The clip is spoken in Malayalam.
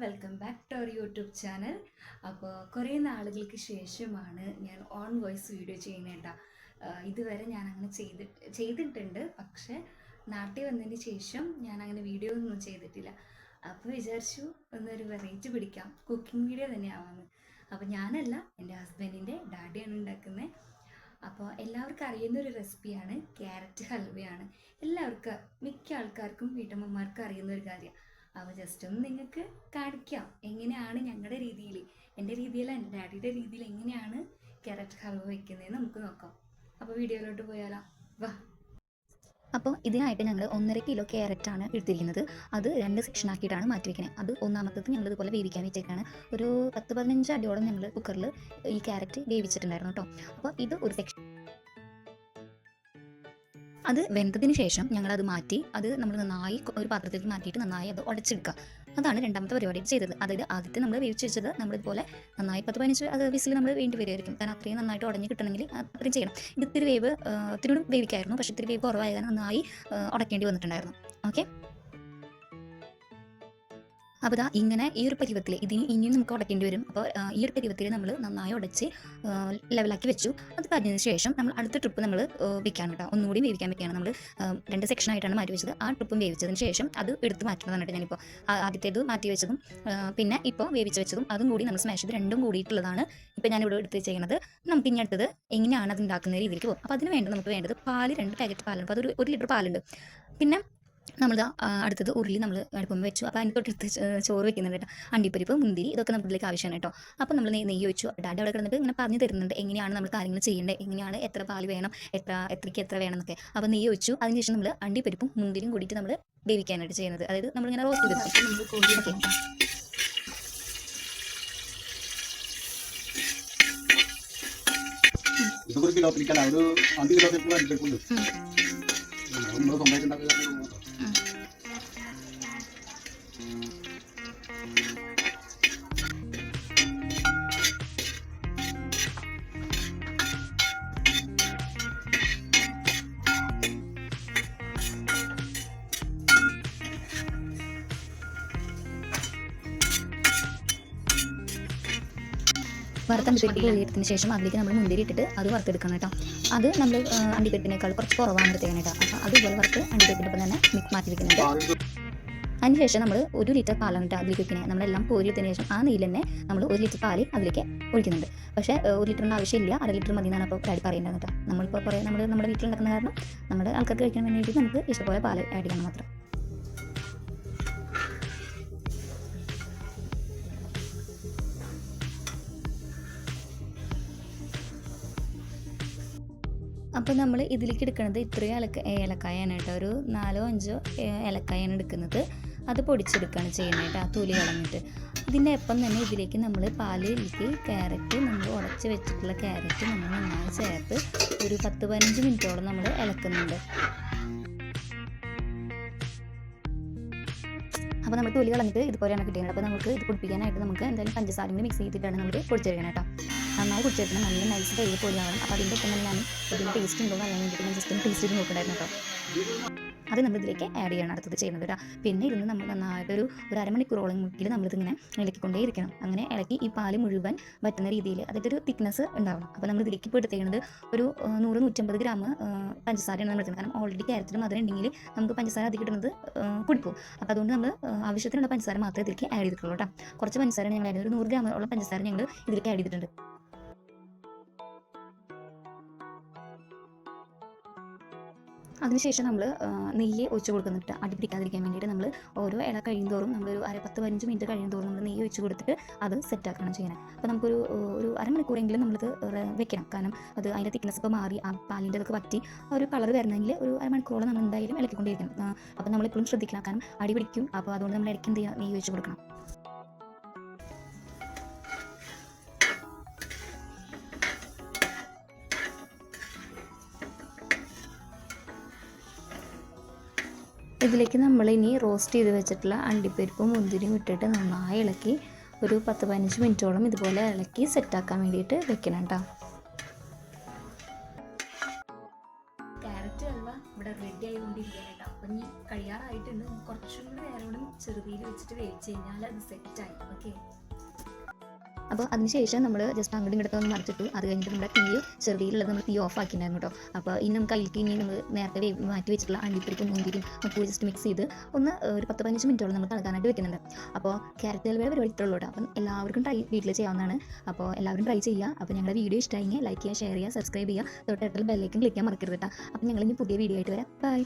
Welcome back to our YouTube channel. അപ്പോൾ കുറേ നാളുകൾക്ക് ശേഷമാണ് ഞാൻ ഓൺ വോയിസ് വീഡിയോ ചെയ്യുന്നത്. ഇതുവരെ ഞാൻ അങ്ങനെ ചെയ്തിട്ടുണ്ട്, പക്ഷേ നാട്ടിൽ വന്നതിന് ശേഷം ഞാൻ അങ്ങനെ വീഡിയോ ഒന്നും ചെയ്തിട്ടില്ല. അപ്പോൾ വിചാരിച്ചു ഒന്നൊരു വെറൈറ്റി പിടിക്കാം, കുക്കിംഗ് വീഡിയോ തന്നെ ആവാമെന്ന്. അപ്പോൾ ഞാനല്ല, എൻ്റെ ഹസ്ബൻഡിൻ്റെ ഡാഡിയാണ് ഉണ്ടാക്കുന്നത്. അപ്പോൾ എല്ലാവർക്കും അറിയുന്നൊരു റെസിപ്പിയാണ് ക്യാരറ്റ് ഹൽവയാണ്. മിക്ക ആൾക്കാർക്കും വീട്ടമ്മമാർക്കും അറിയുന്നൊരു കാര്യം. അപ്പോൾ ജസ്റ്റ് ഒന്ന് നിങ്ങൾക്ക് കാണിക്കാം എങ്ങനെയാണ് ഞങ്ങളുടെ രീതിയിൽ, എൻ്റെ രീതിയിലല്ല എൻ്റെ ഡാഡിയുടെ രീതിയിൽ എങ്ങനെയാണ് ക്യാരറ്റ് ഹൽവ വയ്ക്കുന്നതെന്ന് നമുക്ക് നോക്കാം. അപ്പോൾ വീഡിയോയിലോട്ട് പോയാലോ, വാ. അപ്പോൾ ഇതിനായിട്ട് ഞങ്ങൾ 1.5 കിലോ ക്യാരറ്റാണ് എടുത്തിരിക്കുന്നത്. അത് 2 സെക്ഷൻ ആക്കിയിട്ടാണ് മാറ്റി വയ്ക്കുന്നത്. അത് ഒന്നാമത്തത് ഞങ്ങൾ ഇതുപോലെ വേവിക്കാൻ വെച്ചേക്കാണ്. ഒരു 10-15 അടിയോളം ഞങ്ങൾ കുക്കറിൽ ഈ ക്യാരറ്റ് വേവിച്ചിട്ടുണ്ടായിരുന്നു കേട്ടോ. അപ്പോൾ ഇത് ഒരു സെക്ഷൻ. അത് വെന്തതിന് ശേഷം ഞങ്ങളത് മാറ്റി, അത് നമ്മൾ നന്നായി ഒരു പാത്രത്തിലേക്ക് മാറ്റിയിട്ട് നന്നായി അത് ഉടച്ചെടുക്കുക. അതാണ് രണ്ടാമത്തെ പരിപാടിയിട്ട് ചെയ്തത്. അതായത് ആദ്യത്തെ നമ്മൾ വേവിച്ച് വെച്ചത് നമ്മളിതുപോലെ നന്നായി 10-15 അത് വിസിൽ നമ്മൾ വേണ്ടി വരുമായിരിക്കും. കാരണം അത്രയും നന്നായിട്ട് ഉടഞ്ഞ് കിട്ടണമെങ്കിൽ അത്രയും ചെയ്യണം. ഇത് ഇത്തിരി ഇത്തിരി വേവിക്കായിരുന്നു, പക്ഷേ ഇത്തിരി വേവ് കുറവായ കാരണം നന്നായി ഉടക്കേണ്ടി വന്നിട്ടുണ്ടായിരുന്നു. ഓക്കെ, അപ്പോൾ ഇങ്ങനെ ഈ ഒരു പരുവത്തിൽ ഇതിന് ഇനിയും നമുക്ക് ഉടക്കേണ്ടി വരും. അപ്പോൾ ഈ ഒരു പരുവത്തിൽ നമ്മൾ നന്നായി ഉടച്ച് ലെവലാക്കി വെച്ചു. അത് കഴിഞ്ഞതിന് ശേഷം നമ്മൾ അടുത്ത ട്രിപ്പ് നമ്മൾ വെക്കാൻ കേട്ടോ, ഒന്നുകൂടി വേവിക്കാൻ വെക്കുകയാണ്. നമ്മൾ 2 സെക്ഷനായിട്ടാണ് മാറ്റി വെച്ചത്. ആ ട്രിപ്പും വേവിച്ചതിന് ശേഷം അത് എടുത്ത് മാറ്റുന്നതാണ് കേട്ടോ. ഞാനിപ്പോൾ ആദ്യത്തേത് മാറ്റി വെച്ചതും പിന്നെ ഇപ്പോൾ വേവിച്ച് വെച്ചതും അതും കൂടി നമ്മൾ സ്മാഷ് ചെയ്ത് രണ്ടും കൂടിയിട്ടുള്ളതാണ് ഇപ്പോൾ ഞാനിവിടെ എടുത്ത് ചെയ്യുന്നത്. നമുക്ക് ഇനി അടുത്തത് എങ്ങനെയാണ് അത് ഉണ്ടാക്കുന്ന രീതിയിലേക്ക് പോകും. അപ്പോൾ അതിന് നമുക്ക് വേണ്ടത് പാല്, 2 പാക്കറ്റ് പാലുണ്ട്. അപ്പോൾ അതൊരു 1 ലിറ്റർ പാലുണ്ട്. പിന്നെ നമ്മൾ അടുത്തത് ഉരുളി നമ്മൾ അടുപ്പം വെച്ചു. അപ്പോൾ അതിൻ്റെ തൊട്ടടുത്ത് ചോറ് വെക്കുന്നുണ്ട് കേട്ടോ. അണ്ടിപ്പരിപ്പ്, മുന്തിരി, ഇതൊക്കെ നമ്മളിലേക്ക് ആവശ്യമാണ് കേട്ടോ. അപ്പോൾ നമ്മൾ നെയ്യ് വെച്ചു. ഡാഡി അവിടെ കിടന്നിട്ട് ഇങ്ങനെ പറഞ്ഞു തരുന്നുണ്ട് എങ്ങനെയാണ് നമ്മൾ കാര്യങ്ങൾ ചെയ്യേണ്ടത്, എങ്ങനെയാണ് എത്ര പാല് വേണം, എത്രയ്ക്ക് എത്ര വേണം എന്നൊക്കെ. അപ്പോൾ നെയ്യ് വെച്ചു. അതിനുശേഷം നമ്മൾ അണ്ടിപ്പരിപ്പും മുന്തിരിയും കൂടിയിട്ട് നമ്മൾ വേവിക്കാനായിട്ട് ചെയ്യുന്നത്. അതായത് നമ്മളിങ്ങനെ റോസ്റ്റ് ചെയ്തെടുക്കും. വറുത്തണ്ടിപ്പരിപ്പ് കോരിയെടുത്തതിന് ശേഷം അതിലേക്ക് നമ്മൾ മുന്തിരി ഇട്ടിട്ട് അത് വറുത്തെടുക്കണം കേട്ടോ. അത് നമ്മൾ അണ്ടിപ്പരിപ്പിനേക്കാൾ കുറച്ച് കുറവാണ് എടുത്തേക്കണം കേട്ടോ. അപ്പോൾ അതുപോലെ വറുത്ത് അണ്ടിപ്പരിപ്പിനൊപ്പം തന്നെ മാറ്റി വെക്കുന്നുണ്ട്. അതിനുശേഷം നമ്മൾ 1 ലിറ്റർ പാലാണ് കേട്ടോ അതിലേക്ക് വെക്കുന്നത്. നമ്മളെല്ലാം കോരിയെടുത്തതിന് ശേഷം ആ നെയ്യിൽ തന്നെ നമ്മൾ 1 ലിറ്റർ പാല് അതിലേക്ക് ഒഴിക്കുന്നുണ്ട്. പക്ഷേ 1 ലിറ്ററിൻ്റെ ആവശ്യമില്ല, 1/2 ലിറ്റർ മതി എന്നാണ് അപ്പോൾ ഡാഡി പറയുന്നത് കേട്ടോ. നമ്മളിപ്പോൾ കുറേ നമ്മുടെ വീട്ടിലുണ്ടാക്കുന്ന കാരണം നമ്മുടെ ആൾക്കാർക്ക് കഴിക്കാൻ വേണ്ടിയിട്ട് നമുക്ക് ഇഷ്ടംപോലെ പാല് ആഡ് ചെയ്യണം മാത്രം. അപ്പോൾ നമ്മൾ ഇതിലേക്ക് എടുക്കുന്നത് ഇത്രയും ഏലക്കായാണ് കേട്ടോ. ഒരു 4-5 ഏലക്കായാണ് എടുക്കുന്നത്. അത് പൊടിച്ചെടുക്കുകയാണ് ചെയ്യുന്നത് കേട്ടോ, ആ തൊലി കളഞ്ഞിട്ട്. ഇതിൻ്റെ ഒപ്പം തന്നെ ഇതിലേക്ക് നമ്മൾ പാലിലേക്ക് ക്യാരറ്റ്, നമ്മൾ ഉടച്ച് വെച്ചിട്ടുള്ള ക്യാരറ്റ് നമ്മൾ നന്നായി ചേർത്ത് ഒരു 10-15 മിനിറ്റോളം നമ്മൾ ഇളക്കുന്നുണ്ട്. അപ്പോൾ നമ്മൾ തൊലി കളഞ്ഞിട്ട് ഇതുപോലെയാണ് കിട്ടിയത്. അപ്പോൾ നമുക്ക് ഇത് പൊടിപ്പിക്കാനായിട്ട് നമുക്ക് എന്തായാലും പഞ്ചസാരയും മിക്സ് ചെയ്തിട്ടാണ് നമ്മൾ പൊടിച്ചെടുക്കണം കേട്ടോ. നന്നായി പൊടിച്ചെടുക്കണം, നല്ല നൈസ് ടൈൽ പൊടിയാവണം. അപ്പോൾ അതിൻ്റെ ഒപ്പം തന്നെ ഞാൻ ഇതിൻ്റെ ടേസ്റ്റ് ഉണ്ടോ എന്ന് അറിയാൻ വേണ്ടിയിട്ട് ഞാൻ ജസ്റ്റ് ഒന്ന് ടേസ്റ്റ് ചെയ്ത് നോക്കണ്ടായിരുന്നു കേട്ടോ. അത് നമ്മൾ ഇതിലേക്ക് ആഡ് ചെയ്യണം അടുത്തത് ചെയ്യുന്നത് കേട്ടോ. പിന്നെ ഇതിന് നമ്മൾ നന്നായിട്ടൊരു 1/2 മണിക്കൂറോളം മുക്കിൽ നമ്മളിതിങ്ങനെ ഇളക്കിക്കൊണ്ടേ ഇരിക്കണം. അങ്ങനെ ഇളക്കി ഈ പാല് മുഴുവൻ വറ്റുന്ന രീതിയിൽ അതായത് ഒരു തിക്നെസ് ഉണ്ടാവണം. അപ്പോൾ നമ്മൾ ഇതിലേക്ക് ഇപ്പോൾ എടുത്തേക്കുന്നത് ഒരു 100-150 ഗ്രാം പഞ്ചസാരയാണ് നമ്മൾ എടുക്കുന്നത്. കാരണം ഓൾറെഡി ക്യാരറ്റിന് മധുരം ഉണ്ടെങ്കിൽ നമുക്ക് പഞ്ചസാര അധികം ഇടുന്നത് കുടിക്കും. അപ്പോൾ അതുകൊണ്ട് നമ്മൾ ആവശ്യത്തിനുള്ള പഞ്ചസാര മാത്രമേ ഇതിലേക്ക് ആഡ് ചെയ്തിട്ടുള്ളൂ കേട്ടോ. കുറച്ച് പഞ്ചസാര ഞങ്ങൾ ആഡ് ചെയ്ത് 100 ഗ്രാമോളം പഞ്ചസാര ഞങ്ങൾ ഇതിലേക്ക് ആഡ് ചെയ്തിട്ടുണ്ട്. അതിനുശേഷം നമ്മൾ നെയ്യ് ഒഴിച്ച് കൊടുക്കുന്നുണ്ട് അടി പിടിക്കാതിരിക്കാൻ വേണ്ടിയിട്ട്. നമ്മൾ ഓരോ ഇല കഴിയുന്തോറും നമ്മളൊരു 10-15 മിനിറ്റ് കഴിയുന്തോറും നമ്മൾ നെയ്യ് ഒഴിച്ച് കൊടുത്തിട്ട് അത് സെറ്റാക്കണം ചെയ്യണം. അപ്പോൾ നമുക്കൊരു 1/2 മണിക്കൂറെങ്കിലും നമ്മളിത് വെക്കണം. കാരണം അത് അതിൻ്റെ തിക്നെസ് ഒക്കെ മാറി ആ പാലിൻ്റെ അതൊക്കെ പറ്റി ഒരു കളർ വരണമെങ്കിൽ ഒരു 1/2 മണിക്കൂറോളം നമ്മൾ എന്തായാലും ഇളക്കിക്കൊണ്ടിരിക്കണം. അപ്പോൾ നമ്മളെപ്പോഴും ശ്രദ്ധിക്കണം, കാരണം അടി പിടിക്കും. അപ്പോൾ അതുകൊണ്ട് നമ്മൾ ഇടയ്ക്ക് എന്ത് ചെയ്യുക, നെയ്യ് ഒഴിച്ച് കൊടുക്കണം. ഇതിലേക്ക് നമ്മൾ ഇനി റോസ്റ്റ് ചെയ്ത് വെച്ചിട്ടുള്ള അണ്ടിപ്പരിപ്പും മുന്തിരിയും ഇട്ടിട്ട് നന്നായി ഇളക്കി ഒരു 10-15 മിനിറ്റോളം ഇതുപോലെ ഇളക്കി സെറ്റാക്കാൻ വേണ്ടിയിട്ട് വെക്കണം കേട്ടോ. ക്യാരറ്റ് ഹൽവ ഇവിടെ റെഡി ആയിക്കൊണ്ടിരിക്കുകയാണ് കേട്ടോ. അപ്പം ഇനി കഴിയാറായിട്ടുണ്ട്. കുറച്ചും കൂടി നേരം കൂടി ചെറുതീയിൽ വെച്ചിട്ട് വേവിച്ച് കഴിഞ്ഞാൽ അത് സെറ്റായി. ഓക്കെ, അപ്പോൾ അതിനുശേഷം നമ്മൾ ജസ്റ്റ് അങ്ങോട്ടും ഇങ്ങോട്ടും ഒന്ന് മറിച്ചിട്ടു. അത് കഴിഞ്ഞിട്ട് നമ്മുടെ തീ ചെറുതീയിലുള്ളത് നമ്മൾ തീ ഓഫ് ആക്കിയിട്ടുണ്ടായിരുന്നു കേട്ടോ. അപ്പോൾ ഇനി നമുക്ക് അതിലേക്ക് ഇനി നമ്മൾ നേരത്തെ മാറ്റി വെച്ചിട്ടുള്ള അണ്ടിപ്പരിപ്പും മുന്തിരിയും ഉപ്പ് ജസ്റ്റ് മിക്സ് ചെയ്ത് ഒന്ന് ഒരു 10-15 മിനിറ്റോളം നമ്മൾ തണുക്കാനായിട്ട് വെക്കുന്നുണ്ട്. അപ്പോൾ ക്യാരറ്റ് ഹൽവയുടെ പരിപാടി ഇത്രയുള്ളൂ കേട്ടോ. അപ്പം എല്ലാവർക്കും വീട്ടിൽ ചെയ്യാവുന്നതാണ്. അപ്പോൾ എല്ലാവരും ട്രൈ ചെയ്യുക. അപ്പോൾ ഞങ്ങളുടെ വീഡിയോ ഇഷ്ടമായെങ്കിൽ ലൈക്ക് ചെയ്യുക, ഷെയർ ചെയ്യുക, സബ്സ്ക്രൈബ് ചെയ്യുക, തൊട്ടടുത്തുള്ള ബെല്ലൈക്കൻ ക്ലിക്ക് ചെയ്യാൻ മറക്കരുത് കേട്ടോ. അപ്പോൾ ഞങ്ങൾ ഇനി പുതിയ വീഡിയോ ആയിട്ട് വരാം. ബൈ.